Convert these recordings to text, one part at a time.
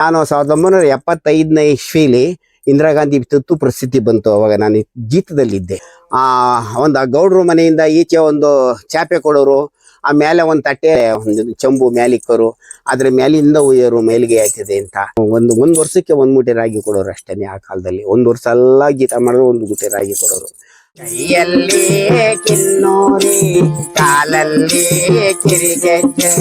ನಾನು 1975ನೇ ಇಸ್ವಿಲಿ ಇಂದಿರಾ ಗಾಂಧಿ ತುರ್ತು ಪರಿಸ್ಥಿತಿ ಬಂತು. ಅವಾಗ ನಾನು ಜೀತದಲ್ಲಿದ್ದೆ. ಒಂದು ಗೌಡ್ರ ಮನೆಯಿಂದ ಈಚೆ ಒಂದು ಚಾಪೆ ಕೊಡೋರು, ಆ ಮೇಲೆ ಒಂದು ತಟ್ಟೆ ಒಂದು ಚಂಬು ಮ್ಯಾಲಿಕ್ಕರು, ಅದ್ರ ಮೇಲಿಂದ ಉಯ್ಯೋರು ಮೇಲಿಗೆ ಆಯ್ತದೆ ಅಂತ. ಒಂದು ವರ್ಷಕ್ಕೆ 1 ಮೂಟೆ ರಾಗಿ ಕೊಡೋರು ಅಷ್ಟೇನೆ ಆ ಕಾಲದಲ್ಲಿ. 1 ವರ್ಷ ಎಲ್ಲ ಗೀತ ಮಾಡಿದ್ರು 1 ಮೂಟೆ ರಾಗಿ ಕೊಡೋರು. ಕೈಯಲ್ಲಿ ಕಿನ್ನೂರಿ ಕಾಲಲ್ಲಿ ಕಿರಿಗೆಜ್ಜೆ,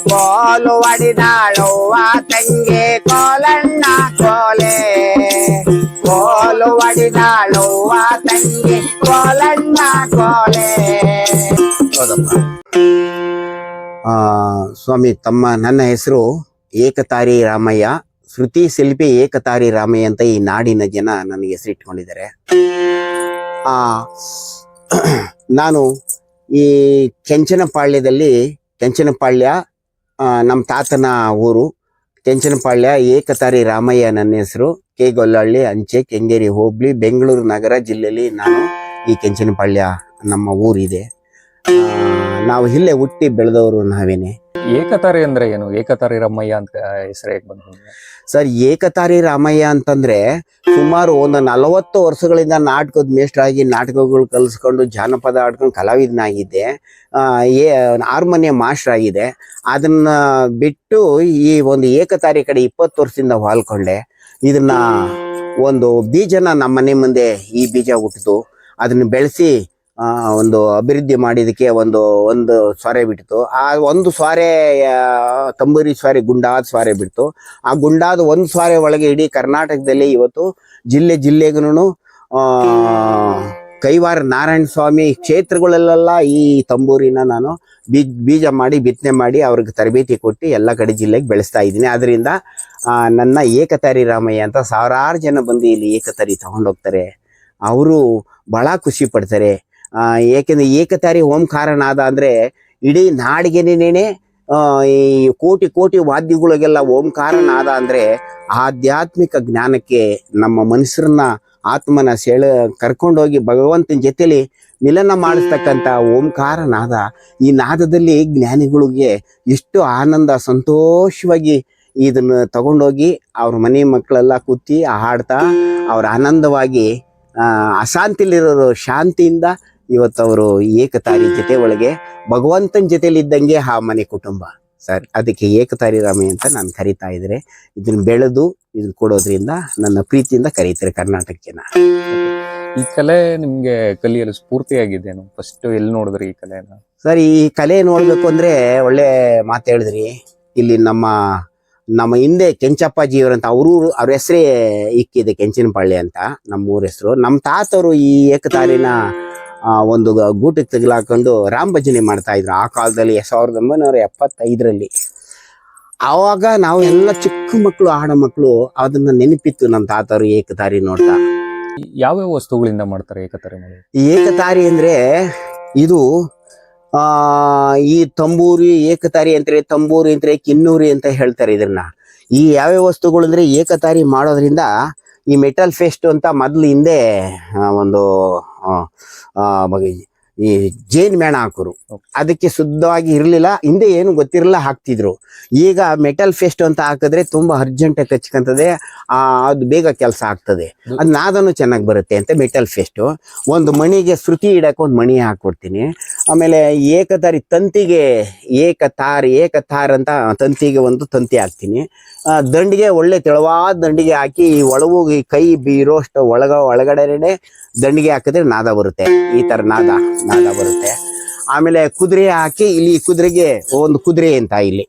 ಕೋಲು ಒಡಿದಾಳುವ ತಂಗೆ ಕೋಲಣ್ಣ ಕೋಲೆ, ಕೋಲು ಒಡಿದಾಳುವ ತಂಗೆ ಕೋಲಣ್ಣ ಕೋಲೆ. ಸ್ವಾಮಿ ತಮ್ಮ ನನ್ನ ಹೆಸರು ಏಕತಾರಿ ರಾಮಯ್ಯ, ಶ್ರುತಿ ಶಿಲ್ಪಿ ಏಕತಾರಿ ರಾಮಯ್ಯ ಅಂತ ಈ ನಾಡಿನ ಜನ ನನಗೆ ಹೆಸರಿಟ್ಕೊಂಡಿದ್ದಾರೆ. ನಾನು ಈ ಕೆಂಚನಪಾಳ್ಯ ನಮ್ಮ ತಾತನ ಊರು. ಕೆಂಚನಪಾಳ್ಯ ಏಕತಾರಿ ರಾಮಯ್ಯ ನನ್ನ ಹೆಸರು. ಕೆ. ಅಂಚೆ ಕೆಂಗೇರಿ ಹೋಬಳಿ, ಬೆಂಗಳೂರು ನಗರ ಜಿಲ್ಲೆಯಲ್ಲಿ ನಾನು ಈ ಕೆಂಚನಪಾಳ್ಯ ನಮ್ಮ ಊರಿದೆ. ನಾವು ಇಲ್ಲೇ ಹುಟ್ಟಿ ಬೆಳೆದವರು ನಾವೇನೆ. ಏಕತಾರಿ ಅಂದ್ರೆ ಏನು? ಏಕತಾರಿ ರಾಮಯ್ಯ ಅಂತ ಹೆಸರು ಹೇಗೆ ಬಂತು ಸರ್? ಏಕತಾರಿ ರಾಮಯ್ಯ ಅಂತಂದ್ರೆ ಸುಮಾರು ಒಂದು 40 ವರ್ಷಗಳಿಂದ ನಾಟಕದ ಮೇಷ್ಟ್ರಾಗಿ ನಾಟಕಗಳು ಕಲಿಸ್ಕೊಂಡು ಜಾನಪದ ಆಡ್ಕೊಂಡು ಕಲಾವಿದನಾಗಿದ್ದೆ. ಹಾರ್ಮೋನಿಯಂ ಮಾಸ್ಟರ್ ಆಗಿದೆ. ಅದನ್ನ ಬಿಟ್ಟು ಈ ಒಂದು ಏಕತಾರಿ ಕಡೆ 20 ವರ್ಷದಿಂದ ವಾಲ್ಕೊಂಡೆ. ಇದನ್ನ ಒಂದು ಬೀಜನ ನಮ್ಮ ಮನೆ ಮುಂದೆ ಈ ಬೀಜ ಹುಟ್ಟಿತು. ಅದನ್ನ ಬೆಳೆಸಿ ಒಂದು ಅಭಿವೃದ್ಧಿ ಮಾಡಿದಕ್ಕೆ ಒಂದು ಸ್ವಾರೆ ಬಿಡ್ತು. ಆ ಒಂದು ಸ್ವಾರೆ ತಂಬೂರಿ ಸ್ವಾರೆ, ಗುಂಡಾದ ಸ್ವಾರೆ ಬಿಡ್ತು. ಆ ಗುಂಡಾದ ಒಂದು ಸ್ವಾರೆ ಒಳಗೆ ಇಡೀ ಕರ್ನಾಟಕದಲ್ಲಿ ಇವತ್ತು ಜಿಲ್ಲೆಗೂ ಕೈವಾರ ನಾರಾಯಣ ಸ್ವಾಮಿ ಕ್ಷೇತ್ರಗಳಲ್ಲೆಲ್ಲ ಈ ತಂಬೂರಿನ ನಾನು ಬೀಜ ಮಾಡಿ ಬಿತ್ತನೆ ಮಾಡಿ ಅವ್ರಿಗೆ ತರಬೇತಿ ಕೊಟ್ಟು ಎಲ್ಲ ಕಡೆ ಜಿಲ್ಲೆಗೆ ಬೆಳೆಸ್ತಾ ಇದ್ದೀನಿ. ಅದರಿಂದ ನನ್ನ ಏಕತಾರಿ ರಾಮಯ್ಯ ಅಂತ ಸಾವಿರಾರು ಜನ ಬಂದು ಇಲ್ಲಿ ಏಕತಾರಿ ತಗೊಂಡೋಗ್ತಾರೆ. ಅವರು ಬಹಳ ಖುಷಿ ಪಡ್ತಾರೆ. ಏಕೆಂದ್ರೆ ಏಕತಾರಿ ಓಂಕಾರನಾದ ಅಂದ್ರೆ ಇಡೀ ನಾಡಿಗೆನೇನೆ ಈ ಕೋಟಿ ವಾದ್ಯಗಳಿಗೆಲ್ಲ ಓಂಕಾರನಾದ ಅಂದ್ರೆ ಆಧ್ಯಾತ್ಮಿಕ ಜ್ಞಾನಕ್ಕೆ ನಮ್ಮ ಮನುಷ್ಯರನ್ನ ಆತ್ಮನ ಕರ್ಕೊಂಡೋಗಿ ಭಗವಂತನ ಜೊತೆಲಿ ಮಿಲನ ಮಾಡಿಸ್ತಕ್ಕಂಥ ಓಂಕಾರ ನಾದ. ಈ ನಾದದಲ್ಲಿ ಜ್ಞಾನಿಗಳಿಗೆ ಎಷ್ಟು ಆನಂದ, ಸಂತೋಷವಾಗಿ ಇದನ್ನು ತಗೊಂಡೋಗಿ ಅವ್ರ ಮನೆ ಮಕ್ಕಳೆಲ್ಲ ಕೂತಿ ಹಾಡ್ತಾ ಅವ್ರ ಆನಂದವಾಗಿ ಅಶಾಂತಿಲಿರೋರು ಶಾಂತಿಯಿಂದ ಇವತ್ತು ಅವರು ಏಕತಾರಿ ಜೊತೆ ಒಳಗೆ ಭಗವಂತನ ಜೊತೆಲಿ ಇದ್ದಂಗೆ ಆ ಮನೆ ಕುಟುಂಬ ಸರ್. ಅದಕ್ಕೆ ಏಕತಾರಿ ರಾಮಯ್ಯ ಅಂತ ನಾನು ಕರಿತಾ ಇದ್ರೆ, ಇದನ್ನ ಬೆಳೆದು ಇದನ್ನ ಕೊಡೋದ್ರಿಂದ ನನ್ನ ಪ್ರೀತಿಯಿಂದ ಕರೀತಾರೆ ಕರ್ನಾಟಕ ಜನ. ಈ ಕಲೆ ನಿಮ್ಗೆ ಕಲಿಯಲು ಸ್ಫೂರ್ತಿಯಾಗಿದ್ದೇನು? ಫಸ್ಟ್ ಎಲ್ಲಿ ನೋಡಿದ್ರಿ ಈ ಕಲೆನ? ಸರ್, ಈ ಕಲೆ ನೋಡ್ಬೇಕು ಅಂದ್ರೆ ಒಳ್ಳೆ ಮಾತು ಹೇಳಿದ್ರಿ. ಇಲ್ಲಿ ನಮ್ಮ ಹಿಂದೆ ಕೆಂಚಪ್ಪಾಜಿಯವರಂತ ಅವ್ರ ಹೆಸರೇ ಇಕ್ಕಿದೆ ಕೆಂಚನಪಾಳ್ಯ ಅಂತ ನಮ್ಮ ಊರ ಹೆಸರು. ನಮ್ಮ ತಾತವರು ಈ ಏಕತಾರಿನ ಒಂದು ಗೂಟಕ್ಕೆ ತಗಲಾಕೊಂಡು ರಾಮ್ ಭಜನೆ ಮಾಡ್ತಾ ಇದ್ರು ಆ ಕಾಲದಲ್ಲಿ 1975ರಲ್ಲಿ. ಆವಾಗ ನಾವು ಎಲ್ಲ ಚಿಕ್ಕ ಮಕ್ಕಳು, ಆಡ ಮಕ್ಕಳು, ಅದನ್ನ ನೆನಪಿತ್ತು ನಮ್ಮ ತಾತವರು ಏಕತಾರಿ ನೋಡ್ತಾ. ಯಾವ್ಯಾವ ವಸ್ತುಗಳಿಂದ ಮಾಡ್ತಾರೆ ಏಕತಾರಿ? ಏಕತಾರಿ ಅಂದ್ರೆ ಇದು ಈ ತಂಬೂರಿ ಏಕತಾರಿ ಅಂತಾರೆ, ತಂಬೂರಿ ಅಂತಾರೆ, ಕಿನ್ನೂರಿ ಅಂತ ಹೇಳ್ತಾರೆ ಇದನ್ನ. ಈ ಯಾವ್ಯಾವ ವಸ್ತುಗಳು ಅಂದ್ರೆ ಏಕತಾರಿ ಮಾಡೋದ್ರಿಂದ ಈ ಮೆಟಲ್ ಫೆಸ್ಟ್ ಅಂತ ಮೊದ್ಲು ಹಿಂದೆ ಒಂದು ಈ ಜೇನ್ ಮೇಣ ಹಾಕೋರು. ಅದಕ್ಕೆ ಶುದ್ಧವಾಗಿ ಇರ್ಲಿಲ್ಲ, ಹಿಂದೆ ಏನು ಗೊತ್ತಿರಲಿಲ್ಲ, ಹಾಕ್ತಿದ್ರು. ಈಗ ಮೆಟಲ್ ಫೆಸ್ಟ್ ಅಂತ ಹಾಕಿದ್ರೆ ತುಂಬಾ ಅರ್ಜೆಂಟ್ ಕಚ್ಕಂತದೆ, ಅದು ಬೇಗ ಕೆಲಸ ಆಗ್ತದೆ, ಅದು ನಾದನು ಚೆನ್ನಾಗಿ ಬರುತ್ತೆ ಅಂತ ಮೆಟಲ್ ಫೆಸ್ಟ್. ಒಂದು ಮಣಿಗೆ ಶ್ರುತಿ ಇಡಕ್ಕೆ ಒಂದು ಮಣಿ ಹಾಕೊಡ್ತೀನಿ. ಆಮೇಲೆ ಏಕತಾರಿ ತಂತಿಗೆ ಏಕತಾರ್ ಅಂತ ತಂತಿಗೆ ಒಂದು ತಂತಿ ಹಾಕ್ತೀನಿ. ದಂಡಿಗೆ ಒಳ್ಳೆ ತೆಳುವಾದ ದಂಡಿಗೆ ಹಾಕಿ ಒಳಗೂ ಕೈ ಬೀರೋಷ್ಟು ಒಳಗಡೆ ದಂಡಿಗೆ ಹಾಕಿದ್ರೆ ನಾದ ಬರುತ್ತೆ. ಈ ತರ ನಾದ ಬರುತ್ತೆ. ಆಮೇಲೆ ಕುದುರೆ ಹಾಕಿ, ಇಲ್ಲಿ ಕುದುರೆಗೆ ಒಂದು ಕುದುರೆ ಅಂತ ಇಲ್ಲಿ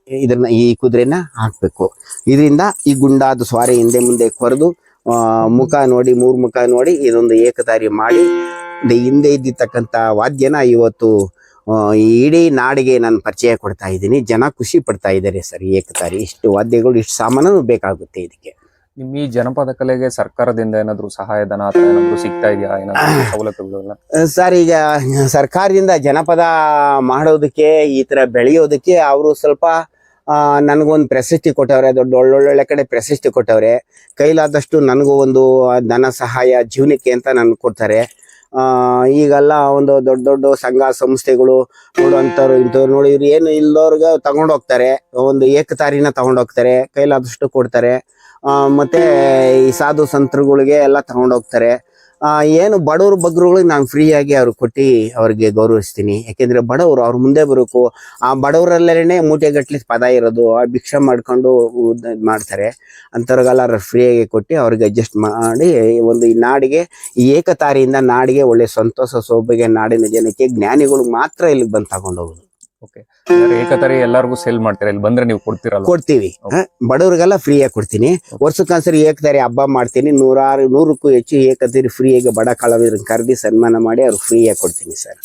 ಈ ಕುದುರೆನ ಹಾಕ್ಬೇಕು. ಇದರಿಂದ ಈ ಗುಂಡಾದ ಸ್ವಾರೆ ಹಿಂದೆ ಮುಂದೆ ಕೊರೆದು ಮುಖ ನೋಡಿ, 3 ಮುಖ ನೋಡಿ ಇದೊಂದು ಏಕತಾರಿ ಮಾಡಿ ಹಿಂದೆ ಇದ್ದಿರ್ತಕ್ಕಂಥ ವಾದ್ಯನ ಇವತ್ತು ಇಡೀ ನಾಡಿಗೆ ನಾನು ಪರಿಚಯ ಕೊಡ್ತಾ ಇದ್ದೀನಿ. ಜನ ಖುಷಿ ಪಡ್ತಾ ಇದ್ದಾರೆ ಸರ್. ಏಕತಾರಿ ಇಷ್ಟು ವಾದ್ಯಗಳು, ಇಷ್ಟು ಸಾಮಾನು ಬೇಕಾಗುತ್ತೆ ಇದಕ್ಕೆ. ನಿಮ್ಮ ಈ ಜನಪದ ಕಲೆಗೆ ಸರ್ಕಾರದಿಂದ ಏನಾದ್ರು ಸಹಾಯಧನ ಅಥವಾ ಏನಾದ್ರು ಸಿಗ್ತಾ ಇದೆಯಾ? ಏನಾದ್ರು ಸವಲತ್ತುಗಳು? ಸರ್, ಈಗ ಸರ್ಕಾರದಿಂದ ಜನಪದ ಮಾಡೋದಕ್ಕೆ, ಈ ತರ ಬೆಳೆಯೋದಕ್ಕೆ ಅವರು ಸ್ವಲ್ಪ ನನಗೊಂದು ಪ್ರಶಸ್ತಿ ಕೊಟ್ಟವ್ರೆ. ಒಳ್ಳೊಳ್ಳೆ ಕಡೆ ಪ್ರಶಸ್ತಿ ಕೊಟ್ಟವ್ರೆ. ಕೈಲಾದಷ್ಟು ನನಗೂ ಒಂದು ಧನ ಸಹಾಯ ಜೀವನಕ್ಕೆ ಅಂತ ನನ್ಗೆ ಕೊಡ್ತಾರೆ. ಈಗೆಲ್ಲ ಒಂದು ದೊಡ್ಡ ದೊಡ್ಡ ಸಂಘ ಸಂಸ್ಥೆಗಳು ನೋಡುವಂಥವ್ರು ಇಂಥವ್ರು ನೋಡಿ ಇವ್ರು ಏನು ಇಲ್ಲದವ್ರಿಗೆ ತಗೊಂಡೋಗ್ತಾರೆ, ಒಂದು ಏಕತಾರಿನ ತಗೊಂಡೋಗ್ತಾರೆ, ಕೈಲಾದಷ್ಟು ಕೊಡ್ತಾರೆ. ಮತ್ತೆ ಈ ಸಾಧು ಸಂತರುಗಳಿಗೆ ಎಲ್ಲ ತಗೊಂಡೋಗ್ತಾರೆ. ಏನು ಬಡವ್ರ ಬಗ್ರುಗಳಿಗೆ ನಾನು ಫ್ರೀಯಾಗಿ ಅವ್ರಿಗೆ ಕೊಟ್ಟು ಅವ್ರಿಗೆ ಗೌರವಿಸ್ತೀನಿ. ಯಾಕೆಂದ್ರೆ ಬಡವರು ಅವ್ರ ಮುಂದೆ ಬರೋಕು, ಆ ಬಡವರಲ್ಲೇನೆ ಮೂಟೆಗಟ್ಲೆ ಪದ ಇರೋದು, ಆ ಭಿಕ್ಷೆ ಮಾಡ್ಕೊಂಡು ಮಾಡ್ತಾರೆ. ಅಂಥವ್ರಿಗೆಲ್ಲ ಫ್ರೀಯಾಗಿ ಕೊಟ್ಟು ಅವ್ರಿಗೆ ಅಡ್ಜಸ್ಟ್ ಮಾಡಿ ಒಂದು ಈ ನಾಡಿಗೆ, ಈ ಏಕತಾರಿಯಿಂದ ನಾಡಿಗೆ ಒಳ್ಳೆ ಸಂತೋಷ ಸೌಭಾಗ್ಯ, ನಾಡಿನ ಜನಕ್ಕೆ ಜ್ಞಾನಿಗಳು ಮಾತ್ರ ಇಲ್ಲಿಗೆ ಬಂದು ತಗೊಂಡೋಗುದು. ಓಕೆ, ಏಕತಾರಿ ಎಲ್ಲಾರ್ಗು ಸೇಲ್ ಮಾಡ್ತೀರಾ? ಇಲ್ಲಿ ಬಂದ್ರೆ ನೀವು ಕೊಡ್ತೀರಲ್ಲ? ಕೊಡ್ತೀವಿ. ಬಡವರಿಗೆಲ್ಲ ಫ್ರೀಯಾಗಿ ಕೊಡ್ತೀನಿ. ವರ್ಷಕ್ಕೊಂದ್ಸರಿ ಏಕತಾರಿ ಹಬ್ಬ ಮಾಡ್ತೀನಿ. 100ಕ್ಕೂ ಹೆಚ್ಚು ಏಕತಾರಿ ಫ್ರೀಯಾಗಿ ಬಡ ಕಲಾವಿದರನ್ನ ಕರೆದಿ ಸನ್ಮಾನ ಮಾಡಿ ಅವ್ರಿಗೆ ಫ್ರೀಯಾಗಿ ಕೊಡ್ತೀನಿ ಸರ್.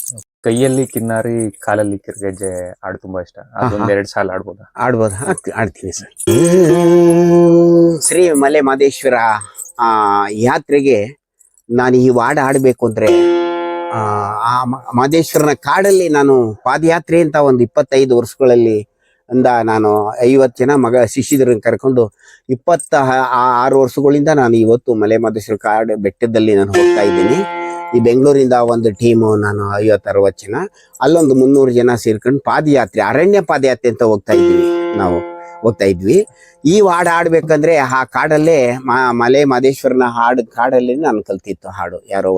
ಕೈಯಲ್ಲಿ ಕಿನ್ನಾರಿ, ಕಾಲಲ್ಲಿ ಕಿರ್ಗೆಜ್ಜೆ ಹಾಡು ತುಂಬಾ ಇಷ್ಟ. ಅದೊಂದ್ 2 ಸಾಲ ಆಡ್ಬೋದಾ? ಆಡ್ತೀನಿ ಸರ್. ಶ್ರೀ ಮಲೆ ಮಹದೇಶ್ವರ ಯಾತ್ರೆಗೆ ನಾನು ಈ ಹಾಡು ಆಡ್ಬೇಕು ಅಂದ್ರೆ ಆ ಮಹದೇಶ್ವರನ ಕಾಡಲ್ಲಿ ನಾನು ಪಾದಯಾತ್ರೆ ಅಂತ ಒಂದು 25 ವರ್ಷಗಳಲ್ಲಿ ನಾನು 50 ಜನ ಶಿಷ್ಯರನ್ನ ಕರ್ಕೊಂಡು 26 ವರ್ಷಗಳಿಂದ ನಾನು ಇವತ್ತು ಮಲೆ ಮಹದೇಶ್ವರ ಕಾಡು ಬೆಟ್ಟದಲ್ಲಿ ನಾನು ಹೋಗ್ತಾ ಇದ್ದೀನಿ. ಈ ಬೆಂಗಳೂರಿಂದ ಒಂದು ಟೀಮು, ನಾನು 50-60 ಜನ, ಅಲ್ಲೊಂದು 300 ಜನ ಸೇರ್ಕೊಂಡು ಪಾದಯಾತ್ರೆ, ಅರಣ್ಯ ಪಾದಯಾತ್ರೆ ಅಂತ ಹೋಗ್ತಾ ಇದ್ವಿ. ಈ ಹಾಡು ಆಡ್ಬೇಕಂದ್ರೆ ಆ ಕಾಡಲ್ಲೇ ಮಲೆ ಮಹದೇಶ್ವರನ ಕಾಡಲ್ಲಿ ನಾನು ಕಲ್ತಿತ್ತು ಹಾಡು. ಯಾರೋ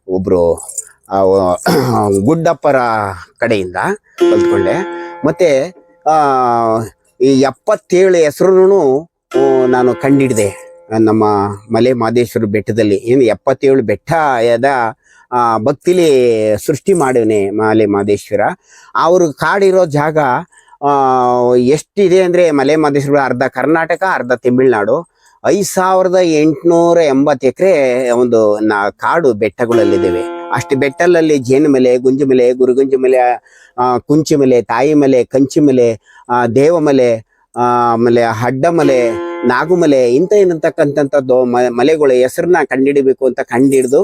ಒಬ್ರು ಗುಡ್ಡಪ್ಪರ ಕಡೆಯಿಂದ ಕಲ್ತ್ಕೊಂಡೆ. ಮತ್ತೆ ಈ 77 ಹೆಸರು ನಾನು ಕಂಡಿಡಿದೆ ನಮ್ಮ ಮಲೆ ಮಹದೇಶ್ವರ ಬೆಟ್ಟದಲ್ಲಿ. ಏನು 77 ಬೆಟ್ಟದ ಭಕ್ತಿಲಿ ಸೃಷ್ಟಿ ಮಾಡಿವನೆ ಮಲೆ ಮಹದೇಶ್ವರ. ಅವರು ಕಾಡಿರೋ ಜಾಗ ಎಷ್ಟಿದೆ ಅಂದ್ರೆ ಮಲೆ ಮಹದೇಶ್ವರ ಅರ್ಧ ಕರ್ನಾಟಕ, ಅರ್ಧ ತಮಿಳ್ನಾಡು. 5880 ಎಕರೆ ಒಂದು ಕಾಡು ಬೆಟ್ಟಗಳಲ್ಲಿದ್ದೇವೆ. ಅಷ್ಟು ಬೆಟ್ಟಗಳಲ್ಲಿ ಜೇನುಮಲೆ, ಗುಂಜುಮಲೆ, ಗುರುಗುಂಜುಮಲೆ, ಕುಂಚಿಮಲೆ, ತಾಯಿಮಲೆ, ಕಂಚಿಮಲೆ, ದೇವಮಲೆ, ಆಮೇಲೆ ಹಡ್ಡಮಲೆ, ನಾಗುಮಲೆ, ಇಂತಕ್ಕಂಥದ್ದು ಮಲೆಗಳ ಹೆಸರನ್ನ ಕಂಡಿಡಿಬೇಕು ಅಂತ ಕಂಡಿಡಿದು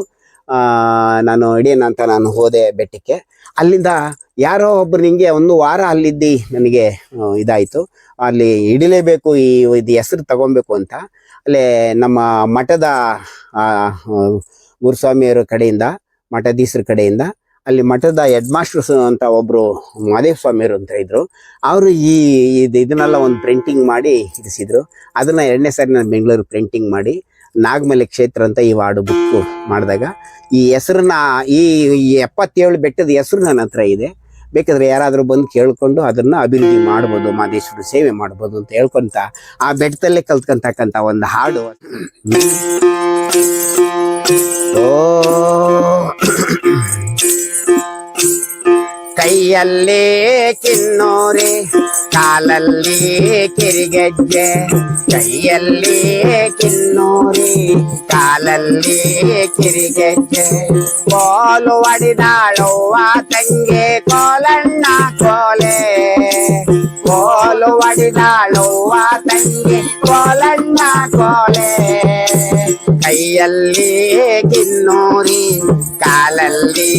ನಾನು ನಾನು ಹೋದೆ ಬೆಟ್ಟಕ್ಕೆ. ಅಲ್ಲಿಂದ ಯಾರೋ ಒಬ್ರು ನಿಂಗೆ 1 ವಾರ ಅಲ್ಲಿದ್ದಿ ನನಗೆ ಇದಾಯ್ತು, ಅಲ್ಲಿ ಹಿಡಿಲೇಬೇಕು, ಇದು ಹೆಸರು ತಗೊಬೇಕು ಅಂತ. ಅಲ್ಲೇ ನಮ್ಮ ಮಠದ ಗುರುಸ್ವಾಮಿಯವರ ಕಡೆಯಿಂದ, ಮಠಾಧೀಶರ ಕಡೆಯಿಂದ, ಅಲ್ಲಿ ಮಠದ ಹೆಡ್ ಮಾಸ್ಟರ್ಸ್ ಅಂತ ಒಬ್ರು ಮಾದೇವ ಸ್ವಾಮಿಯವರು ಅಂತ ಇದ್ರು. ಅವರು ಇದನ್ನೆಲ್ಲ ಒಂದು ಪ್ರಿಂಟಿಂಗ್ ಮಾಡಿ ಇರಿಸಿದ್ರು. ಅದನ್ನ 2ನೇ ಸಾರಿ ನಾನು ಬೆಂಗಳೂರು ಪ್ರಿಂಟಿಂಗ್ ಮಾಡಿ ನಾಗಮಲೆ ಕ್ಷೇತ್ರ ಅಂತ ಈ ವಾರ್ಡು ಬುಕ್ ಮಾಡಿದಾಗ ಈ ಹೆಸರನ್ನ, ಈ 77 ಬೆಟ್ಟದ ಹೆಸರು ನನ್ನ ಹತ್ರ ಇದೆ. ಬೇಕಾದ್ರೆ ಯಾರಾದ್ರೂ ಬಂದು ಕೇಳ್ಕೊಂಡು ಅದನ್ನ ಅಭಿವೃದ್ಧಿ ಮಾಡ್ಬೋದು, ಮಹದೇಶ್ವರ ಸೇವೆ ಮಾಡ್ಬೋದು ಅಂತ ಹೇಳ್ಕೊಂತ ಆ ಬೆಟ್ಟದಲ್ಲೇ ಕಲ್ತ್ಕೊಂತಕ್ಕಂತ ಒಂದು ಹಾಡು. ಕೈಯಲ್ಲಿ ಕಿನ್ನೋರೆ, ಕಾಲಲ್ಲಿ ಕಿರಿಗೆಜ್ಜೆ, ಕೈಯಲ್ಲಿ ಕಿನ್ನೋರೆ, ಕಾಲಲ್ಲಿ ಕಿರಿಗೆಜ್ಜೆ, ಕೋಲು ಒಡಿದಾಳುವ ತಂಗೆ ಕೋಲಣ್ಣ ಕೋಲೆ, ಕೋಲು ಒಡಿದಾಳುವ ತಂಗೆ ಕೋಲಣ್ಣ ಕೋಲೆ, ಕೈಯಲ್ಲಿ ಕಿನ್ನೋರಿ, ಕಾಲಲ್ಲಿ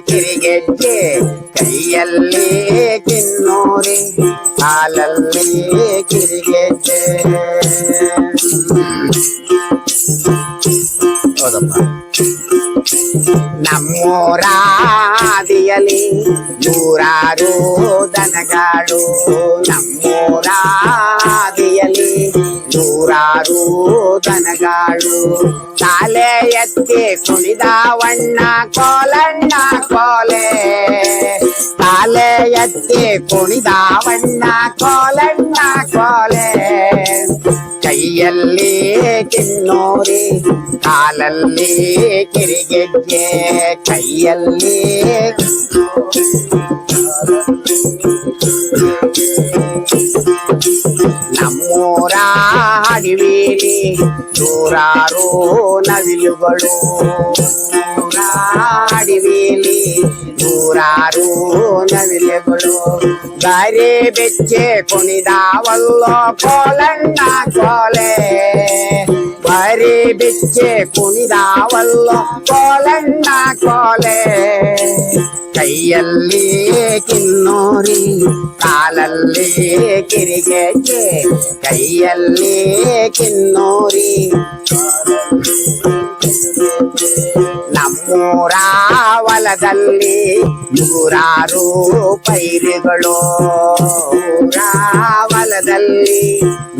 ಕಿರಿಗೆಜ್ಜೆ, ಕೈಯಲ್ಲಿ ಕಿನ್ನೋರಿ, ಕಾಲಲ್ಲಿ ಕಿರಿಗೆಜ್ಜೆ. ಹೌದಪ್ಪ. ನಮ್ಮೂರಾದಿಯಲ್ಲಿ 100 ದನಗಾಡು, ನಮ್ಮೂರಾದಿಯಲ್ಲಿ 100 ದನಗಾಡು, ತಾಲೆ ಎತ್ತಿ ಕುಣಿದಾವಣ್ಣ ಕೋಲಣ್ಣ ಕೋಲೆ, ತಾಲೆ ಎತ್ತಿ ಕುಣಿದಾವಣ್ಣ ಕೋಲಣ್ಣ ಕೋಲೆ, ಕೈಯಲ್ಲಿ ಕಿನ್ನೋರಿ, ಕಾಲಲ್ಲಿ ಕಿರಿಗೆಜ್ಜೆ, ಕೈಯಲ್ಲಿ ನಮ್ಮೂರ ಅಡವಿಲಿ 100 ನವಿಲುಗಳು, ಅಡವಿಲಿ 100 ನವಿಲುಗಳು, ಗಾರೆ ಬೆಚ್ಚೆ ಕುಣಿದಾವಲ್ಲೋ ಕೋಲಣ್ಣ ಕೋಲೆ, ಬಾರಿ ಬೆಚ್ಚೆ ಕುಣಿದಾವಲ್ಲೋ ಕೋಲಣ್ಣ ಕೋಲೆ, ಕೈಯಲ್ಲಿ ಕಿನ್ನೋರಿ, ಕಾಲಲ್ಲಿ ಕಿರಿಗೆಜ್ಜೆ, ಕೈಯಲ್ಲಿ ಕಿನ್ನೋರಿ, ನಮ್ಮ ಮೂರಾವಲದಲ್ಲಿ ನೂರಾರು ಪೈರುಗಳು, ರಾವಲದಲ್ಲಿ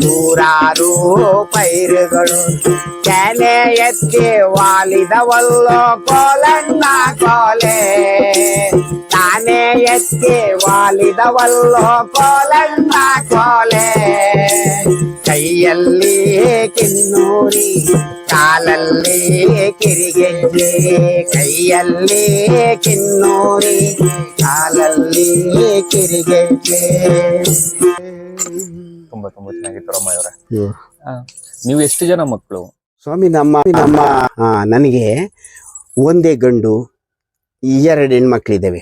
ನೂರಾರು ಪೈರುಗಳು. ಕೆನೆ ಎತ್ತಿ ವಾಲಿದವಲ್ಲೋ ಕೋಲಣ್ಣ ಕೋಲೆ, ತಾನೇ ಎತ್ತಿ ವಾಲಿದವಲ್ಲೋ ಕೋಲಣ್ಣ ಕೋಲೆ. ಕೈಯಲ್ಲಿ ಕಿನ್ನೂರಿ ಕಾಲಲ್ಲಿ ಕಿರಿಗೆಜ್ಜೆ, ಕೈಯಲ್ಲಿ ಕಿನ್ನೂರಿ ಕಾಲಲ್ಲಿ ಕಿರಿಗೆಜ್ಜೆ. ತುಂಬಾ ತುಂಬಾ ಚೆನ್ನಾಗಿತ್ತು ರಾಮಯ್ಯ ಅವರೇ. ನೀವು ಎಷ್ಟು ಜನ ಮಕ್ಕಳು? ಸ್ವಾಮಿ, ನಮ್ಮ ನನಗೆ ಒಂದೇ ಗಂಡು, 2 ಹೆಣ್ಮಕ್ಳಿದ್ದೇವೆ.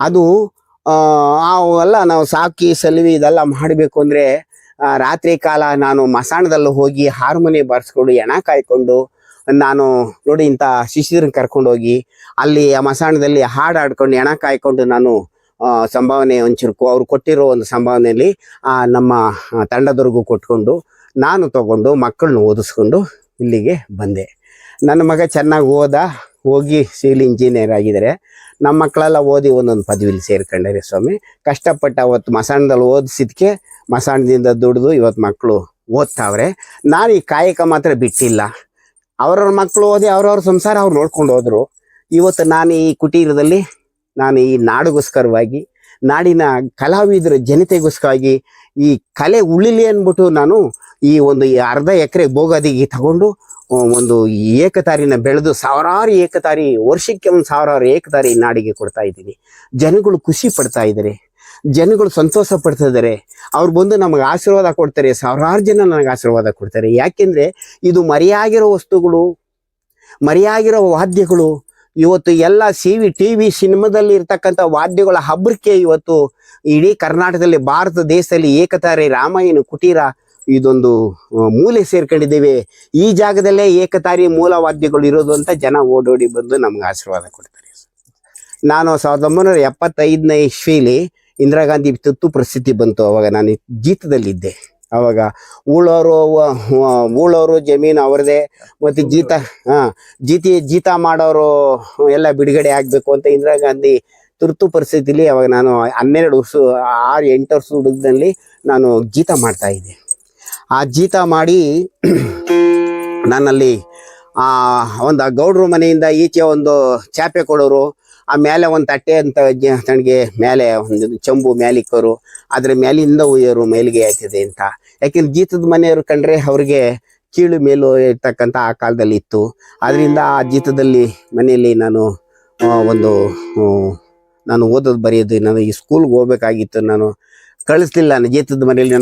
ಅದು ಅವೆಲ್ಲ ನಾವು ಸಾಕಿ ಸಲುವಿ ಇದೆಲ್ಲ ಮಾಡಬೇಕು ಅಂದರೆ ರಾತ್ರಿ ಕಾಲ ನಾನು ಮಸಾಣದಲ್ಲಿ ಹೋಗಿ ಹಾರ್ಮೋನಿ ಬಾರಿಸ್ಕೊಂಡು ಎಣ ಕಾಯ್ಕೊಂಡು, ನಾನು ನೋಡಿ ಇಂಥ ಶಿಷ್ಯರನ್ನ ಕರ್ಕೊಂಡೋಗಿ ಅಲ್ಲಿ ಆ ಮಸಾಣದಲ್ಲಿ ಹಾಡು ಆಡ್ಕೊಂಡು ಎಣ ಕಾಯ್ಕೊಂಡು ನಾನು ಸಂಭಾವನೆ ಒಂಚೂರು ಅವ್ರು ಕೊಟ್ಟಿರೋ ಒಂದು ಸಂಭಾವನೆಯಲ್ಲಿ ನಮ್ಮ ತಂಡದವ್ರಿಗೂ ಕೊಟ್ಕೊಂಡು ನಾನು ತಗೊಂಡು ಮಕ್ಕಳನ್ನ ಓದಿಸ್ಕೊಂಡು ಇಲ್ಲಿಗೆ ಬಂದೆ. ನನ್ನ ಮಗ ಚೆನ್ನಾಗಿ ಹೋಗಿ ಸಿವಿಲ್ ಇಂಜಿನಿಯರ್ ಆಗಿದ್ದಾರೆ. ನಮ್ಮ ಮಕ್ಕಳೆಲ್ಲ ಓದಿ ಒಂದೊಂದು ಪದವಿಲಿ ಸೇರ್ಕೊಂಡಾರೆ ಸ್ವಾಮಿ. ಕಷ್ಟಪಟ್ಟು ಅವತ್ತು ಮಸಾಣದಲ್ಲಿ ಓದಿಸಿದ್ಕೆ ಮಸಾಣದಿಂದ ದುಡಿದು ಇವತ್ತು ಮಕ್ಕಳು ಓದ್ತಾವ್ರೆ. ನಾನು ಈ ಕಾಯಕ ಮಾತ್ರ ಬಿಟ್ಟಿಲ್ಲ. ಅವ್ರವ್ರ ಮಕ್ಕಳು ಓದಿ ಅವ್ರವ್ರ ಸಂಸಾರ ಅವ್ರು ನೋಡ್ಕೊಂಡು ಹೋದ್ರು. ಇವತ್ತು ನಾನು ಈ ಕುಟೀರದಲ್ಲಿ ನಾನು ಈ ನಾಡಿಗೋಸ್ಕರವಾಗಿ, ನಾಡಿನ ಕಲಾವಿದರ ಜನತೆಗೋಸ್ಕರವಾಗಿ ಈ ಕಲೆ ಉಳಿಲಿ ಅಂದ್ಬಿಟ್ಟು ನಾನು ಈ ಒಂದು 1/2 ಎಕರೆ ಬೋಗದಿಗೆ ತಗೊಂಡು ಒಂದು ಏಕತಾರಿನ ಬೆಳೆದು ಸಾವಿರಾರು ಏಕತಾರಿ, ವರ್ಷಕ್ಕೆ 1000 ಏಕತಾರಿ ನಾಡಿಗೆ ಕೊಡ್ತಾ ಇದ್ದೀನಿ. ಜನಗಳು ಖುಷಿ ಪಡ್ತಾ ಇದ್ದಾರೆ, ಜನಗಳು ಸಂತೋಷ ಪಡ್ತಾ ಇದ್ದಾರೆ. ಅವ್ರು ಬಂದು ನಮಗೆ ಆಶೀರ್ವಾದ ಕೊಡ್ತಾರೆ, ಸಾವಿರಾರು ಜನ ನನಗೆ ಆಶೀರ್ವಾದ ಕೊಡ್ತಾರೆ. ಯಾಕೆಂದ್ರೆ ಇದು ಮರೆಯಾಗಿರೋ ವಸ್ತುಗಳು, ಮರೆಯಾಗಿರೋ ವಾದ್ಯಗಳು. ಇವತ್ತು ಎಲ್ಲ TV ಸಿನಿಮಾದಲ್ಲಿ ಇರ್ತಕ್ಕಂಥ ವಾದ್ಯಗಳ ಹಬ್ಬಕ್ಕೆ ಇವತ್ತು ಇಡೀ ಕರ್ನಾಟಕದಲ್ಲಿ, ಭಾರತ ದೇಶದಲ್ಲಿ ಏಕತಾರಿ ರಾಮಾಯಣ ಕುಟೀರ ಇದೊಂದು ಮೂಲೆ ಸೇರ್ಕೊಂಡಿದ್ದೇವೆ. ಈ ಜಾಗದಲ್ಲೇ ಏಕತಾರಿ ಮೂಲ ವಾದ್ಯಗಳು ಇರೋದು ಅಂತ ಜನ ಓಡೋಡಿ ಬಂದು ನಮ್ಗೆ ಆಶೀರ್ವಾದ ಕೊಡ್ತಾರೆ. ನಾನು 1975ನೇ ಇಸ್ವಿಲಿ ಇಂದಿರಾ ಗಾಂಧಿ ತುರ್ತು ಪರಿಸ್ಥಿತಿ ಬಂತು. ಅವಾಗ ನಾನು ಜೀತದಲ್ಲಿದ್ದೆ. ಅವಾಗ ಊಳೋರು ಜಮೀನು ಅವ್ರದೇ, ಮತ್ತು ಜೀತ ಮಾಡೋರು ಎಲ್ಲ ಬಿಡುಗಡೆ ಆಗ್ಬೇಕು ಅಂತ ಇಂದಿರಾ ಗಾಂಧಿ ತುರ್ತು ಪರಿಸ್ಥಿತಿಲಿ ಅವಾಗ ನಾನು 12 ವರ್ಷ 6-8 ವರ್ಷ ಹುಡುಗನಲ್ಲಿ ನಾನು ಜೀತ ಮಾಡ್ತಾ ಇದ್ದೆ. ಆ ಜೀತ ಮಾಡಿ ನಾನಲ್ಲಿ ಒಂದು ಗೌಡ್ರ ಮನೆಯಿಂದ ಈಚೆ ಒಂದು ಚಾಪೆ ಕೊಡೋರು, ಆ ಮೇಲೆ ಒಂದು ತಟ್ಟೆ ಅಂತ ತನಗೆ ಮೇಲೆ ಒಂದು ಚಂಬು ಮೇಲಿಕ್ಕೋರು, ಅದ್ರ ಮೇಲಿಂದ ಉಯ್ಯೋರು ಮೇಲಿಗೆ ಆಯ್ತದೆ ಅಂತ. ಯಾಕೆಂದ್ರೆ ಜೀತದ ಮನೆಯವರು ಕಂಡ್ರೆ ಅವ್ರಿಗೆ ಕೀಳು ಮೇಲು ಇರ್ತಕ್ಕಂಥ ಆ ಕಾಲದಲ್ಲಿ ಇತ್ತು. ಅದರಿಂದ ಆ ಜೀತದಲ್ಲಿ ಮನೆಯಲ್ಲಿ ನಾನು ಓದೋದು ಬರೆಯೋದು, ನಾನು ಈ ಸ್ಕೂಲ್ಗೆ ಹೋಗ್ಬೇಕಾಗಿತ್ತು. ನಾನು ಕಳಿಸ್ಲಿಲ್ಲ. ನಾನು ಜೀತದ ಮನೆಯಲ್ಲಿ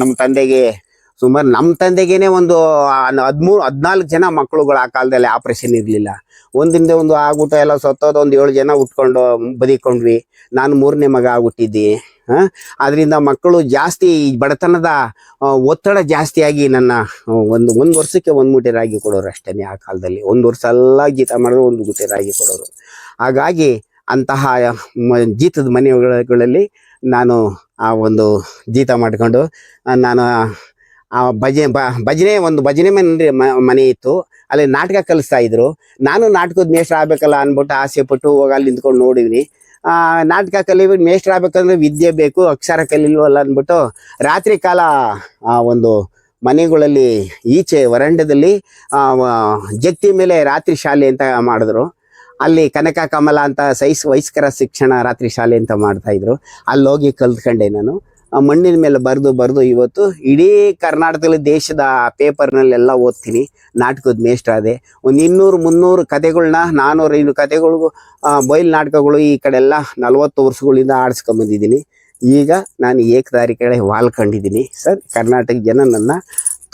ನಮ್ಮ ತಂದೆಗೇನೆ ಒಂದು 13-14 ಜನ ಮಕ್ಕಳುಗಳು ಆ ಕಾಲದಲ್ಲಿ ಆಪರೇಷನ್ ಇರಲಿಲ್ಲ. ಒಂದಿಂದ ಒಂದು ಆಗ್ಬಿಟ್ಟು ಎಲ್ಲ ಸತ್ತೋದು. ಒಂದು 7 ಜನ ಉಟ್ಕೊಂಡು ಬದುಕೊಂಡ್ವಿ. ನಾನು 3ನೇ ಮಗ ಆಗ್ಬಿಟ್ಟಿದ್ದೆ. ಅದರಿಂದ ಮಕ್ಕಳು ಜಾಸ್ತಿ, ಬಡತನದ ಒತ್ತಡ ಜಾಸ್ತಿಯಾಗಿ ನನ್ನ ಒಂದು ವರ್ಷಕ್ಕೆ 1 ಮೂಟೆ ರಾಗಿ ಕೊಡೋರು ಅಷ್ಟೇ. ಆ ಕಾಲದಲ್ಲಿ 1 ವರ್ಷ ಎಲ್ಲ ಜೀತ ಮಾಡಿದ್ರು 1 ಮೂಟೆ ರಾಗಿ ಕೊಡೋರು. ಹಾಗಾಗಿ ಅಂತಹ ಜೀತದ ಮನೆಗಳಲ್ಲಿ ನಾನು ಆ ಒಂದು ಜೀತ ಮಾಡ್ಕೊಂಡು ನಾನು ಆ ಭಜನೆ ಮನೆ ಇತ್ತು. ಅಲ್ಲಿ ನಾಟಕ ಕಲಿಸ್ತಾ ಇದ್ರು. ನಾನು ನಾಟಕದ ಮೇಷ್ಟ್ರ ಆಗ್ಬೇಕಲ್ಲ ಅನ್ಬಿಟ್ಟು ಆಸೆ ಪಟ್ಟು ಹೋಗಿ ಅಲ್ಲಿ ನಿಂತ್ಕೊಂಡು ನೋಡಿದ್ವಿ. ನಾಟಕ ಕಲಿಬೇಕು, ಮೇಷ್ಟ್ರ ಆಗ್ಬೇಕಂದ್ರೆ ವಿದ್ಯೆ ಬೇಕು, ಅಕ್ಷರ ಕಲಿಲ್ವಲ್ಲ ಅಂದ್ಬಿಟ್ಟು ರಾತ್ರಿ ಕಾಲ ಆ ಒಂದು ಮನೆಗಳಲ್ಲಿ ಈಚೆ ವರಂಡದಲ್ಲಿ ಜಗ್ತಿ ಮೇಲೆ ರಾತ್ರಿ ಶಾಲೆ ಅಂತ ಮಾಡಿದ್ರು. ಅಲ್ಲಿ ಕನಕ ಕಮಲ ಅಂತ ವಯಸ್ಕರ ಶಿಕ್ಷಣ ರಾತ್ರಿ ಶಾಲೆ ಅಂತ ಮಾಡ್ತಾ ಇದ್ರು. ಅಲ್ಲಿ ಹೋಗಿ ಕಲ್ತ್ಕೊಂಡೆ. ನಾನು ಮಣ್ಣಿನ ಮೇಲೆ ಬರೆದು ಇವತ್ತು ಇಡೀ ಕರ್ನಾಟಕದಲ್ಲಿ ದೇಶದ ಪೇಪರ್ನಲ್ಲೆಲ್ಲ ಓದ್ತೀನಿ. ನಾಟಕದ ಮೇಷ್ಟ್ರ ಅದೇ. ಒಂದು 200-300 ಕಥೆಗಳನ್ನ, 400-500 ಕಥೆಗಳಿಗೂ ಬಯಲು ನಾಟಕಗಳು ಈ ಕಡೆ ಎಲ್ಲ 40 ವರ್ಷಗಳಿಂದ ಆಡಿಸ್ಕೊಂಬಂದಿದ್ದೀನಿ. ಈಗ ನಾನು ಏಕತಾರಿ ಕಡೆ ವಾಲ್ಕೊಂಡಿದ್ದೀನಿ ಸರ್. ಕರ್ನಾಟಕ ಜನ ನನ್ನ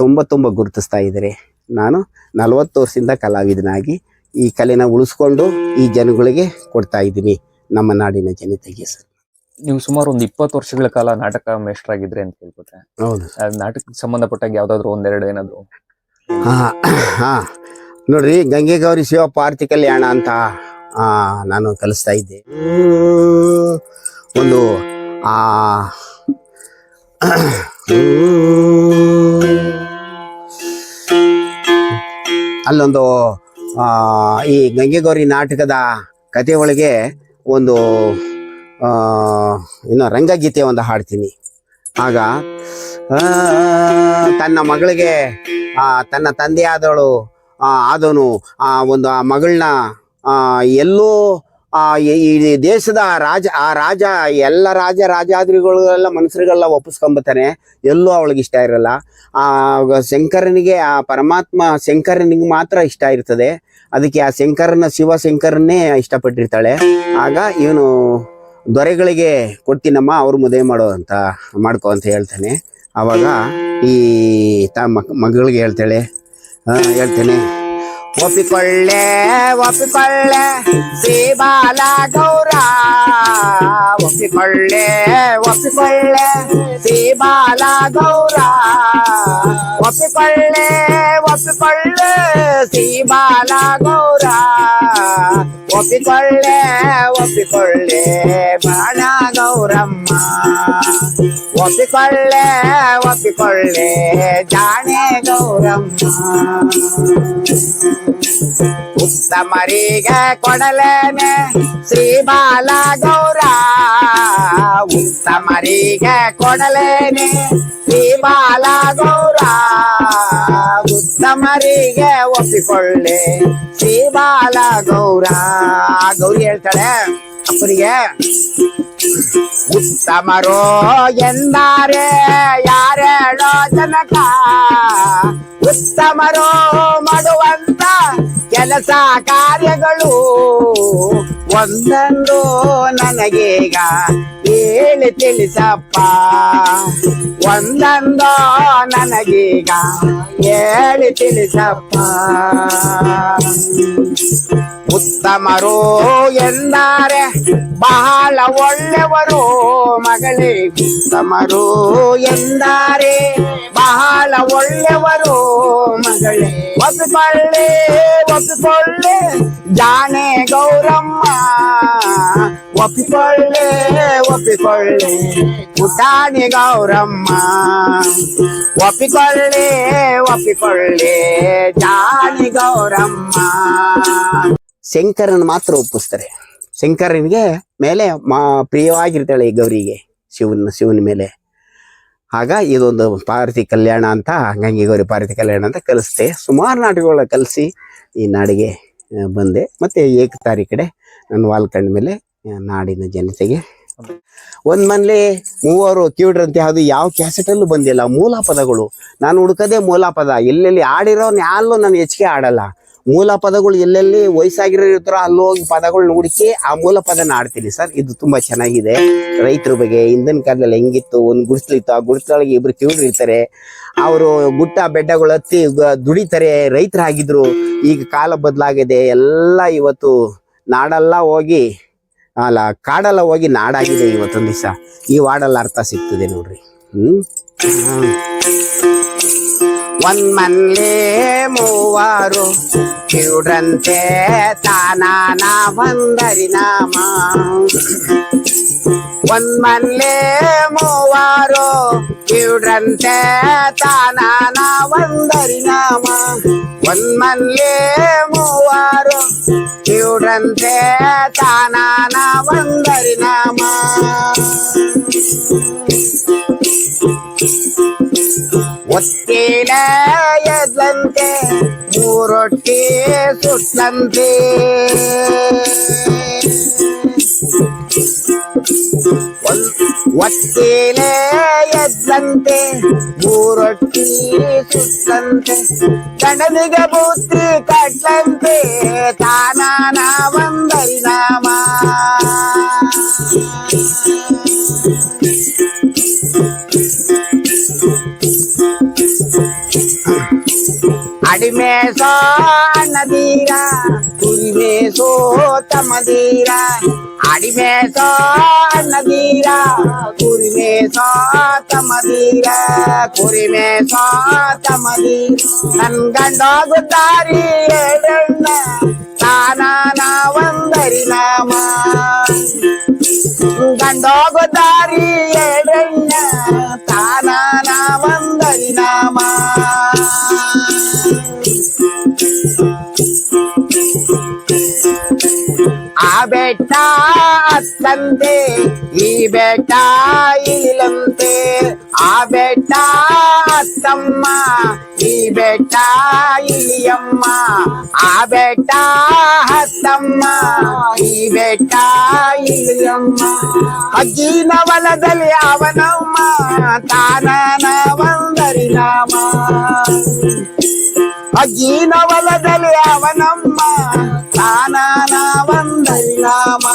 ತುಂಬ ಗುರುತಿಸ್ತಾ ಇದ್ದಾರೆ. ನಾನು 40 ವರ್ಷದಿಂದ ಕಲಾವಿದನಾಗಿ ಈ ಕಲೆನ ಉಳಿಸ್ಕೊಂಡು ಈ ಜನಗಳಿಗೆ ಕೊಡ್ತಾ ಇದ್ದೀನಿ, ನಮ್ಮ ನಾಡಿನ ಜನತೆಗೆ ಸರ್. ನೀವು ಸುಮಾರು ಒಂದು 20 ವರ್ಷಗಳ ಕಾಲ ನಾಟಕ ಮೇಷ್ಟ್ರಾಗಿದ್ರೆ ಅಂತ ಹೇಳ್ಬೋದೆ. ಹೌದು. ನಾಟಕಕ್ಕೆ ಸಂಬಂಧಪಟ್ಟಾಗ ಯಾವ್ದಾದ್ರು 1-2 ಏನಾದ್ರು? ನೋಡ್ರಿ, ಗಂಗೆ ಗೌರಿ ಶಿವಪ್ಪ ಆರ್ತಿ ಕಲ್ಯಾಣ ಅಂತ ನಾನು ಕಲಿಸ್ತಾ ಇದ್ದೆ. ಒಂದು ಅಲ್ಲೊಂದು ಈ ಗಂಗೆಗೌರಿ ನಾಟಕದ ಕತೆ ಒಳಗೆ ಒಂದು ಇನ್ನು ರಂಗಗೀತೆ ಒಂದು ಹಾಡ್ತೀನಿ. ಆಗ ತನ್ನ ಮಗಳಿಗೆ ತನ್ನ ತಂದೆಯಾದವಳು ಆದವನು ಒಂದು ಆ ಮಗಳನ್ನ ಎಲ್ಲೋ ಈ ದೇಶದ ರಾಜ ಎಲ್ಲ ರಾಜಾದ್ರಿಗಳೆಲ್ಲ ಮನುಷ್ಯರಿಗೆಲ್ಲ ಒಪ್ಪಿಸ್ಕೊಂಬತ್ತಾನೆ. ಎಲ್ಲೂ ಅವಳಿಗೆ ಇಷ್ಟ ಇರಲ್ಲ. ಶಂಕರನಿಗೆ ಆ ಪರಮಾತ್ಮ ಶಂಕರನಿಗೆ ಮಾತ್ರ ಇಷ್ಟ ಇರ್ತದೆ. ಅದಕ್ಕೆ ಆ ಶಿವಶಂಕರನ್ನೇ ಇಷ್ಟಪಟ್ಟಿರ್ತಾಳೆ. ಆಗ ಇವನು ದೊರೆಗಳಿಗೆ ಕೊಡ್ತೀನಮ್ಮ, ಅವ್ರು ಮದುವೆ ಮಾಡ್ಕೊ ಅಂತ ಹೇಳ್ತಾನೆ. ಆವಾಗ ಈ ಮಗಳಿಗೆ ಹೇಳ್ತೇನೆ, ಒಪ್ಪಿಕೊಳ್ಳೆ ಶ್ರೀಬಾಲ ಗೌರ, ಒಪ್ಪಿಕೊಳ್ಳೆ ಶ್ರೀಬಾಲ ಗೌರ, ಒಪ್ಪಿಕೊಳ್ಳೆ ಶ್ರೀಬಾಲ ಗೌರ, ಒಪ್ಪಿಕೊಳ್ಳೆ ಬಾಣ ಗೌರಮ್ಮ, ಒಪ್ಪಿಕೊಳ್ಳೆ ಜಾಣೆ ಗೌರಮ್ಮ. ಉತ್ತಮರಿಗೆ ಕೊಡಲೇನೆ ಶ್ರೀಬಾಲ ಗೌರ, ಉತ್ತಮರಿಗೆ ಕೊಡಲೇನೆ ಶ್ರೀಬಾಲ ಗೌರ, ಉತ್ತಮರಿಗೆ ಒಪ್ಪಿಕೊಳ್ಳೆ ಶ್ರೀಬಾಲ ಗೌರ. ಗೌರಿ ಹೇಳ್ತಾಳೆ ಅಪ್ಪನಿಗೆ, ಉತ್ತಮರೋ ಎಂದರೆ ಯಾರೇಳೋ ಜನಕ, ಉತ್ತಮರೋ ಮಾಡುವಂತ ಕೆಲಸ ಕಾರ್ಯಗಳು ಒಂದೊಂದು ನನಗೀಗ ಹೇಳಿ ತಿಳಿಸಪ್ಪ, ಒಂದೊಂದು ನನಗೀಗ ಹೇಳಿ ತಿಳಿಸಪ್ಪ. ಉತ್ತಮರು ಎಂದರೆ ಬಹಳ ಒಳ್ಳೆವರು ಮಗಳೇ, ಉತ್ತಮರು ಎಂದರೆ ಬಹಳ ಒಳ್ಳೆವರು ಮಗಳೇ, ಒಪ್ಪಿಕೊಳ್ಳೆ ಜಾಣೆ ಗೌರಮ್ಮ, ಒಪ್ಪಿಕೊಳ್ಳೆ ಪುಟಾಣಿ ಗೌರಮ್ಮ, ಒಪ್ಪಿಕೊಳ್ಳೆ ಜಾಣಿ ಗೌರಮ್ಮ. ಶಂಕರನ್ ಮಾತ್ರ ಒಪ್ಪಿಸ್ತಾರೆ. ಶಂಕರನಿಗೆ ಮೇಲೆ ಪ್ರಿಯವಾಗಿರ್ತಾಳೆ ಈ ಗೌರಿಗೆ ಶಿವನ ಮೇಲೆ. ಆಗ ಇದೊಂದು ಪಾರ್ವತಿ ಕಲ್ಯಾಣ ಅಂತ, ಗಂಗೆಗೌರಿ ಪಾರ್ವತಿ ಕಲ್ಯಾಣ ಅಂತ ಕಲಿಸ್ತೆ. ಸುಮಾರು ನಾಟಕಗಳ ಕಲಿಸಿ ಈ ನಾಡಿಗೆ ಬಂದೆ. ಮತ್ತು ಏಕತಾರಿ ಕಡೆ ನನ್ನ ವಾಲ್ಕಂಡ ಮೇಲೆ ನಾಡಿನ ಜನತೆಗೆ ಒಂದ್ ಮನೇಲಿ ಮೂವರು ಕಿವಿಡ್ರಂತೆ. ಅದು ಯಾವ ಕ್ಯಾಸೆಟಲ್ಲೂ ಬಂದಿಲ್ಲ ಮೂಲ ಪದಗಳು. ನಾನು ಹುಡುಕದೆ ಮೂಲ ಪದ, ಎಲ್ಲೆಲ್ಲಿ ಆಡಿರೋನ್ ಯಾರಲ್ಲೂ ನಾನು ಹೆಚ್ಚಿಗೆ ಆಡಲ್ಲ. ಮೂಲ ಪದಗಳು ಎಲ್ಲೆಲ್ಲಿ ವಯಸ್ಸಾಗಿರೋ ಇರ್ತಾರೋ ಅಲ್ಲಿ ಹೋಗಿ ಪದಗಳನ್ನ ಹುಡುಕಿ ಆ ಮೂಲ ಪದನ ಆಡ್ತೀನಿ ಸರ್. ಇದು ತುಂಬಾ ಚೆನ್ನಾಗಿದೆ. ರೈತರ ಬಗ್ಗೆ ಹಿಂದಿನ ಕಾಲದಲ್ಲಿ ಹೆಂಗಿತ್ತು, ಒಂದು ಗುಡಿಸ್ಲಿತ್ತು, ಆ ಗುಡಿಸ್ಲೊಳಗೆ ಇಬ್ರು ಕಿವಿಡ್ರು ಇರ್ತಾರೆ. ಅವರು ಗುಟ್ಟ ಬೆಟ್ಟಗಳು ಹತ್ತಿ ದುಡಿತಾರೆ, ರೈತರಾಗಿದ್ರು. ಈಗ ಕಾಲ ಬದಲಾಗಿದೆ, ಎಲ್ಲ ಇವತ್ತು ನಾಡೆಲ್ಲ ಹೋಗಿ ಕಾಡೆಲ್ಲ ಹೋಗಿ ನಾಡಾಗಿದೆ ಇವತ್ತೊಂದು ದಿವಸ. ಈ ವಾರ್ಡಲ್ಲ ಅರ್ಥ ಸಿಗ್ತದೆ ನೋಡ್ರಿ. ಒಂದ್ ಮನ್ಲೆ ಮೂವರು ಕಿವುಡ್ರಂತೆ ತಾನಾನ ಬಂದರಿ ನಾಮ, ಒಂದ್ ಮನ್ಲೆ ಮೂವರು ಕಿವುಡ್ರಂತೆ ತಾನಾನ ಬಂದರಿ ನಾಮ, ಒಂದ್ ಮನ್ಲೆ ಮೂವರು ಕಿವುಡ್ರಂತೆ ತಾನಾನ ಬಂದರಿ ನಾಮ. ಒತ್ತೇನ ಎದ್ಲಂತೆ ಮೂರೊಟ್ಟಿ ಸುಟ್ಲಂತೆ, ಒತ್ತೇನೆ ಎದ್ಲಂತೆ ಮೂರೊಟ್ಟಿ ಸುಟ್ಲಂತೆ, ಗಂಡನಿಗೆ ಬುತ್ತಿ ಕಟ್ಲಂತೆ ತಾನಾನ ಬಂದರಿ ನಾಮ. ಅಡಿಮೇಸೋ ಅಣ್ಣದೀರ ಕುರಿಮೇಸೋ ತಮ್ಮದೀರ, ಅಡಿಮೇಸೋ ಅಣ್ಣದೀರ ಕುರಿಮೇಸೋ ತಮ್ಮದೀರ, ಕುರಿಮೇಸೋ ತಮ್ಮದೀರ. ನನ್ ಗಂಡೋಗುತ್ತಾರಿ ಎಳ್ಳ ತಾನಾನ ಒಂದರಿ ನಾಮ, ಗಂಡೋಗುತ್ತಾರಿ ಎಳ್ಳ ತಾನಾನ ಒಂದರಿ ನಾಮ. ಬೆಟ್ಟ ಹತ್ತಂತೆ ಈ ಬೆಟ್ಟ ಇಲ್ಲಂತೆ ಆ ಬೆಟ್ಟ ಹತ್ತಮ್ಮ ಈ ಬೆಟ್ಟ ಇಲಿಯಮ್ಮ ಆ ಬೆಟ್ಟ ಹತ್ತಮ್ಮ ಈ ಬೆಟ್ಟ ಇಲಿಯಮ್ಮ ಅಜ್ಜಿನ ಹೊಲದಲ್ಲಿ ಅವನಮ್ಮ ತಾನನ ಒಂದರಿ ನಾಮ ಅಜ್ಜಿನ ಹೊಲದಲ್ಲಿ ಅವನಮ್ಮ ತಾನನ ಒಂದರಿ ನಾಮ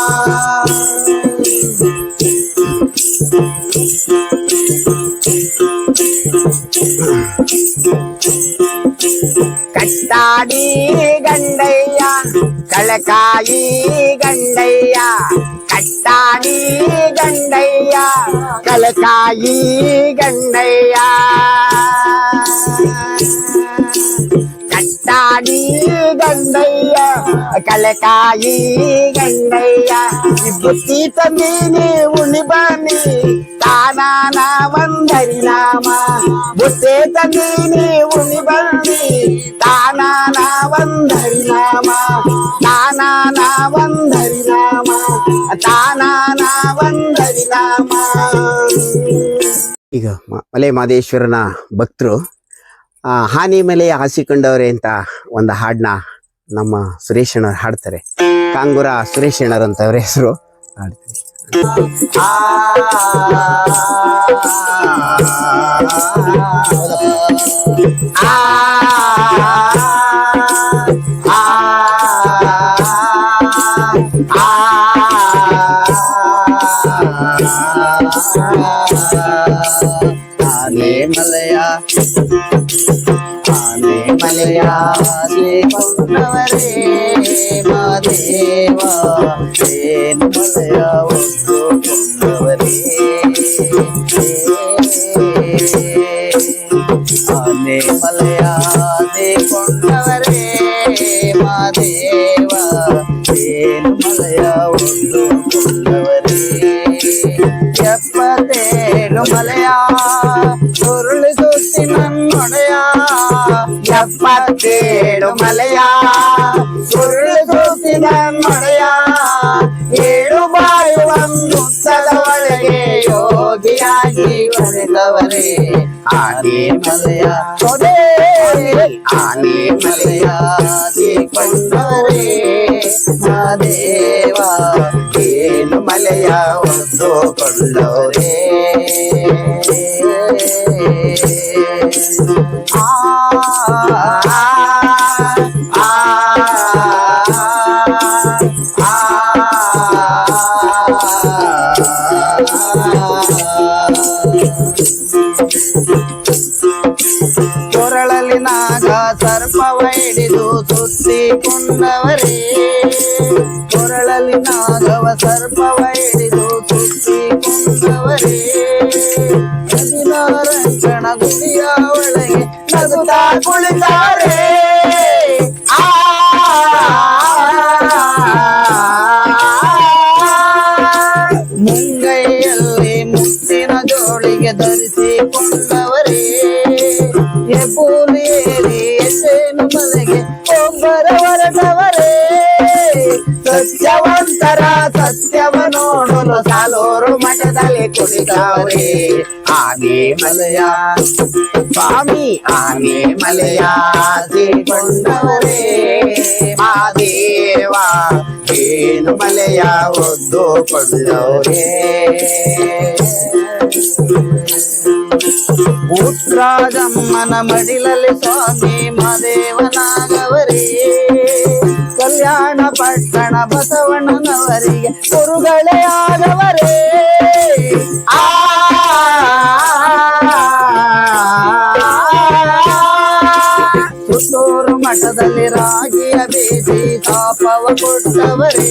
ಕಟ್ಟಾಡಿ ಗಂಡಯ್ಯ ಕಳಕಾಯಿ ಗಂಡಯ್ಯ ಕಟ್ಟಾಡಿ ಗಂಡಯ್ಯ ಕಳಕಾಯಿ ಗಂಡಯ್ಯ ಕಟ್ಟಾಡಿ ಗಂಡಯ್ಯ ಕಳಕಾಯಿ ಗಂಡಯ್ಯ ಬುತ್ತಿ ತಂದೀನಿ ಉಣಿ ಬನ್ನಿ ತಾನಾನ ಒಂದರಿ ನಾಮ ಬುತ್ತಿ ತಂದೀನಿ ಉಣಿ ಬನ್ನಿ ತಾನಾನ ಒಂದರಿ ನಾಮ ತಾನಾನ ಒಂದರಿ ನಾಮ ತಾನಾನ ಒಂದರಿ ನಾಮ. ಈಗ ಮಲೆ ಮಾದೇಶ್ವರನ ಭಕ್ತರು ಹಾನಿ ಮೇಲೆ ಹಾಸಿಕೊಂಡವ್ರೆ ಅಂತ ಒಂದು ಹಾಡನ್ನ ನಮ್ಮ ಸುರೇಶ್ ಅಣ್ಣವ್ರು ಹಾಡ್ತಾರೆ. ಕಾಂಗೂರ ಸುರೇಶ್ ಅಣ್ಣರಂತ ಅವ್ರ ಹೆಸರು. ಹಾಡ್ತೀನಿ. ಆನೆ ಮಲೆಯ ಕೊಂಡವರೇ ಮಾದೇವ ಏನು ಮಲೆಯ ಒಂದು ಕೊಂಡವರೇ ಆನೆ ಮಲೆಯ ಕೊಂಡವರೇ ಮಾದೇವ ಏನು ಮಲೆಯ ಒಂದು ಕೊಂಡವರೇ 77 ಮಲೆಯ ಸುರುಳಿ ಸುತ್ತಿ ನನ್ನೊಡೆಯ 77 ಮಲೆಯ ಸುರುಳಿ ಸುತ್ತಿ ನನ್ನೊಡೆಯ 7 ಬಾಯಿ ಒಂದು ಸಲವರೆಗೆ ಯೋಗಿಯಾಗಿ ಬರೆದವರೇ ಆನೆ ಮಲೆಯ ಆನೆ ಮಲೆಯ ಕೊಂಡವರೇ ಮಾದೇವ ಏನು ಮಲೆಯ ಒಂದು ಕೊಂಡವರೇ ಕೊರಳಲ್ಲಿ ನಾಗ ಸರ್ಪವ ಹಿಡಿದು ಸುತ್ತಿಕೊಂಡವರೇ ಕೊರಳಲ್ಲಿ ನಾಗವ ಸರ್ಪವ ಹಿಡಿದು ಸುತ್ತಿಕೊಂಡವರೇ 16 ಗುಡಿಯ ಒಳಗೆ ನಗುತ್ತಾ ಕುಳಿತಾರೆ ಮುಂಗೈಯಲ್ಲಿ ಮುತ್ತಿನ ಜೋಳಿಗೆ ಧರಿಸಿಕೊಂಡವರೇ ಎಬ್ಬೂಲಿಯೇರಿ ಎಸೇನು ಮನೆಗೆ ಒಬ್ಬರ ಹೊರಟವರೇ ಸತ್ಯವಂತರ ಸತ್ಯವ ನೋಡಲು ಸಾಲೋರು ಮಠದಲ್ಲಿ ಕುಳಿತವರೇ ಆನೆ ಮಲೆಯ ಸ್ವಾಮಿ ಆನೆ ಮಲೆಯ ಕೊಂಡವರೇ ಮಾದೇವ ಏನು ಮಲೆಯ ಒಂದು ಕೊಂಡವರೇ ಉತ್ರಾಜಮ್ಮನ ಮಡಿಲಲ್ಲಿ ಸ್ವಾಮಿ ಮಾದೇವನಾಗವರೇ ಕಲ್ಯಾಣ ಪಟ್ಟಣ ಬಸವಣ್ಣನವರಿಗೆ ಗುರುಗಳೇ ಆಗವರೇ ಸುತ್ತೂರು ಮಠದಲ್ಲಿ ರಾಗಿಯ ಬೇಸಿ ತಾಪವ ಕೊಟ್ಟವರೇ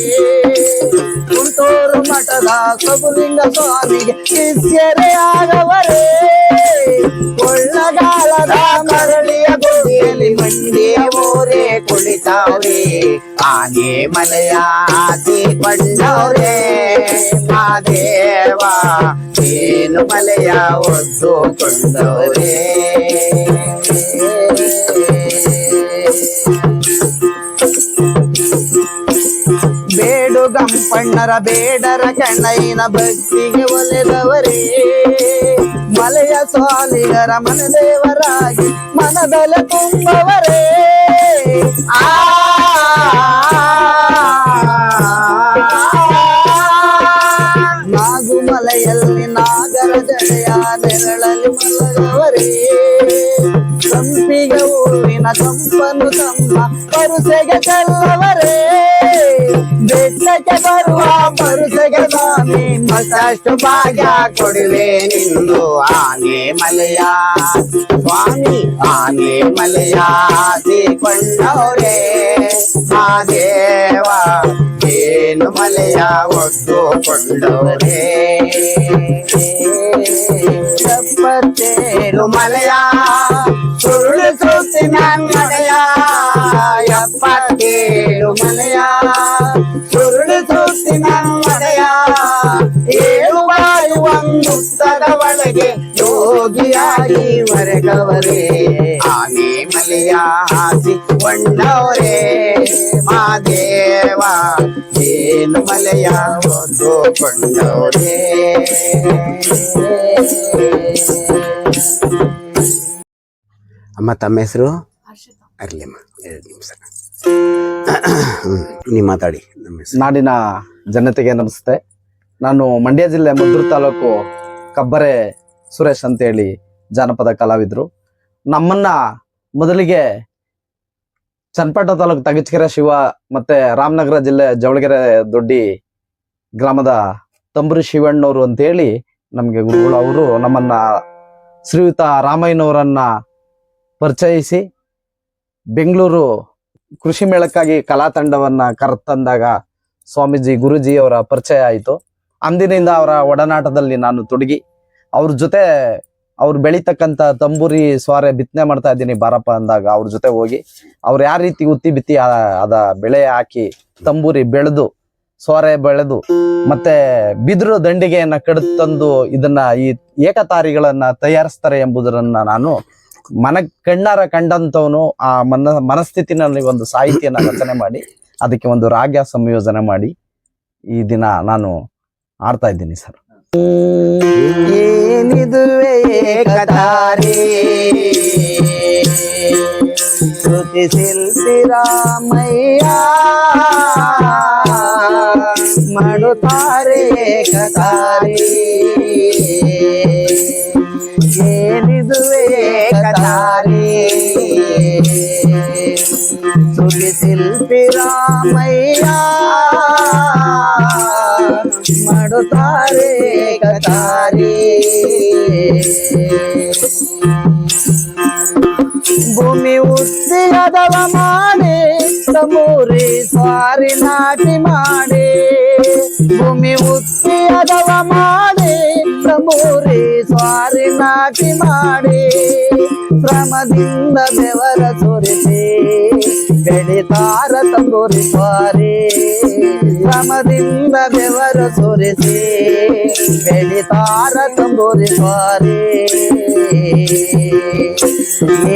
ಕುಂತೂರು ಮಠದ ಕಬುಲಿಂಗ ಸ್ವಾಮಿಗೆ ಶಿಷ್ಯರೇ ಆಗವರೇ ಕೊಳ್ಳಗಾಲದ ಮರಳಿಯ ಗುಡಿಯಲ್ಲಿ ಮಂಡಿಯ ಓರೆ ಕುಳಿತವ್ರೆ ಆನೆ ಮಲೆಯ ಕೊಂಡವ್ರೆ ಮಾದೇವ ಏನು ಮಲೆಯ ಒದ್ದು ಕೊಂಡವ್ರೆ ಬೇಡುಗಂಪ ಶರಣರ ಬೇಡರ ಕಣ್ಣಯ್ಯನ ಭಕ್ತಿಗೆ ಒಲೆದವರೇ ಮಲೆಯ ಸ್ವಾಲಿಗರ ಮನದೇವರಾಗಿ ಮನದಲೆ ತುಂಬವರೇ ನಾಗುಮಲೆಯಲ್ಲಿ ನಾಗರ ಜಡೆಯ ನೆರಳಲ್ಲಿ ಮಲಗವರೇ ಸಂಪಿಗೆ ಹೂವಿನ ಕಂಪನ್ನು ತಮ್ಮ ಪರುಸೆಗೆ ಚೆಲ್ಲವರೇ ಬೆಟ್ಟಕ್ಕೆ ಬರುವ ಪರುಸೆಗೆ ಸ್ವಾಮಿ ಮತ್ತಷ್ಟು ಭಾಗ್ಯ ಕೊಡುವೆ ನಿಂದು ಆನೆ ಮಲೆಯ ಸ್ವಾಮಿ ಆನೆ ಮಲೆಯ ಕೊಂಡವರೇ ಆ ದೇವ ಏನು ಮಲೆಯ ಒಡ್ಡುಕೊಂಡವರೇ 77 ಮಲೆಯ ಸುರುಳು ಸುತ್ತಿನ ಮಲೆಯ 77 ಮಲೆಯ ಸುರುಳು ಸುತ್ತಿನ ಮಲೆಯ 7 ಬಾಯಿ ಒಂದುತ್ತದ ಒಳಗೆ ಯೋಗಿಯಾಗಿ ಹೊರಗವರೇ ಆನೆ ಮಲೆಯ ಕೊಂಡವರೇ ಮಾದೇವ ಏನು ಮಲೆಯ ಕೊಂಡವರೇ ಅಮ್ಮ ತಮ್ಮ ಹೆಸರು ಅರ್ಲಿಮ್ಮ 2 ನಿಮಿಷ ನೀವು ಮಾತಾಡಿ. ನಮ್ಮ ಹೆಸರು ನಾಡಿನ ಜನತೆಗೆ ನಮಸ್ತೆ. ನಾನು ಮಂಡ್ಯ ಜಿಲ್ಲೆ ಮದ್ದೂರು ತಾಲೂಕು ಕಬ್ಬರೆ ಸುರೇಶ್ ಅಂತೇಳಿ ಜಾನಪದ ಕಲಾವಿದರು. ನಮ್ಮನ್ನ ಮೊದಲಿಗೆ ಚನ್ನಪಟ್ಟಣ ತಾಲೂಕು ತಗಚಕೆರೆ ಶಿವ ಮತ್ತೆ ರಾಮನಗರ ಜಿಲ್ಲೆ ಜವಳಗೆರೆ ದೊಡ್ಡಿ ಗ್ರಾಮದ ತಂಬೂರಿ ಶಿವಣ್ಣವರು ಅಂತೇಳಿ ನಮಗೆ ಗುರುಗಳು. ಅವರು ನಮ್ಮನ್ನ ಶ್ರೀಯುತ ರಾಮಯ್ಯನವರನ್ನ ಪರಿಚಯಿಸಿ ಬೆಂಗಳೂರು ಕೃಷಿ ಮೇಳಕ್ಕಾಗಿ ಕಲಾ ತಂಡವನ್ನ ಕರೆತಂದಾಗ ಸ್ವಾಮೀಜಿ ಗುರುಜಿ ಅವರ ಪರಿಚಯ ಆಯಿತು. ಅಂದಿನಿಂದ ಅವರ ಒಡನಾಟದಲ್ಲಿ ನಾನು ತೊಡಗಿ ಅವ್ರ ಜೊತೆ ಅವ್ರು ಬೆಳೀತಕ್ಕಂಥ ತಂಬೂರಿ ಸ್ವಾರೆ ಬಿತ್ತನೆ ಮಾಡ್ತಾ ಇದ್ದೀನಿ ಬಾರಪ್ಪ ಅಂದಾಗ ಅವ್ರ ಜೊತೆ ಹೋಗಿ ಅವ್ರು ಯಾವ ರೀತಿ ಉತ್ತಿ ಬಿತ್ತಿ ಅದ ಬೆಳೆ ಹಾಕಿ ತಂಬೂರಿ ಬೆಳೆದು ಸ್ವಾರೆ ಬೆಳೆದು ಮತ್ತೆ ಬಿದಿರು ದಂಡಿಗೆಯನ್ನ ಕಡಿದು ತಂದು ಇದನ್ನ ಈ ಏಕತಾರಿಗಳನ್ನ ತಯಾರಿಸ್ತಾರೆ ಎಂಬುದನ್ನ ನಾನು ಕಣ್ಣಾರ ಕಂಡಂತವನು. ಆ ಮನಸ್ಥಿತಿನಲ್ಲಿ ಒಂದು ಸಾಹಿತ್ಯನ ರಚನೆ ಮಾಡಿ ಅದಕ್ಕೆ ಒಂದು ರಾಗ ಸಂಯೋಜನೆ ಮಾಡಿ ಈ ದಿನ ನಾನು ಆಡ್ತಾ ಇದ್ದೀನಿ ಸರ್. ಏನಿದುವೆ ಏಕತಾರಿ ಶ್ರುತಿ ಶಿಲ್ಪಿ ರಾಮಯ್ಯ ಮಾಡುತ್ತಾರೆ ಏಕತಾರಿ ಏನಿದುವೆ ಏಕತಾರಿ ಶ್ರುತಿ ಶಿಲ್ಪಿ ರಾಮಯ್ಯ ಮಾಡುತ್ತಾರೆ ಏಕತಾರಿ ಭೂಮಿ ಉದ್ದಿಗದವ ಮಾಡಿ ತಂಬೂರಿ ಸ್ವಾರಿ ನಾಟಿ ಮಾಡಿ ಭೂಮಿ ಉದ್ದಿಗದವ ಮಾಡಿ ತಂಬೂರಿ ಸ್ವಾರಿ ನಾಟಿ ಮಾಡಿ ಶ್ರಮದಿಂದ ಬೆವರ ಸುರಿಸಿ ಬೆಳಿತಾರ ತಂಬೂರಿ ಸ್ವಾರಿ ಶ್ರಮದಿಂದ ಬೆವರ ಸುರಿಸಿ ಬೆಳಿತಾರ ತಂಬೂರಿ ಸ್ವಾರಿ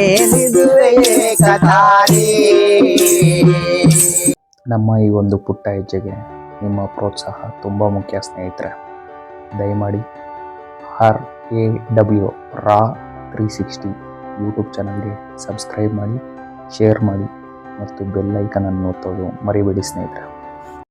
ಏನಿದುವೆ ಏಕತಾರಿ. ನಮ್ಮ ಈ ಒಂದು ಪುಟ್ಟ ಹೆಜ್ಜೆಗೆ ನಿಮ್ಮ ಪ್ರೋತ್ಸಾಹ ತುಂಬ ಮುಖ್ಯ ಸ್ನೇಹಿತರೆ. ದಯಮಾಡಿ RAW ರಾ 360 ಯೂಟ್ಯೂಬ್ ಚಾನಲ್ಗೆ ಸಬ್ಸ್ಕ್ರೈಬ್ ಮಾಡಿ, ಶೇರ್ ಮಾಡಿ ಮತ್ತು ಬೆಲ್ ಐಕನನ್ನು ಒತ್ತೋದು ಮರಿಬೇಡಿ ಸ್ನೇಹಿತರೆ.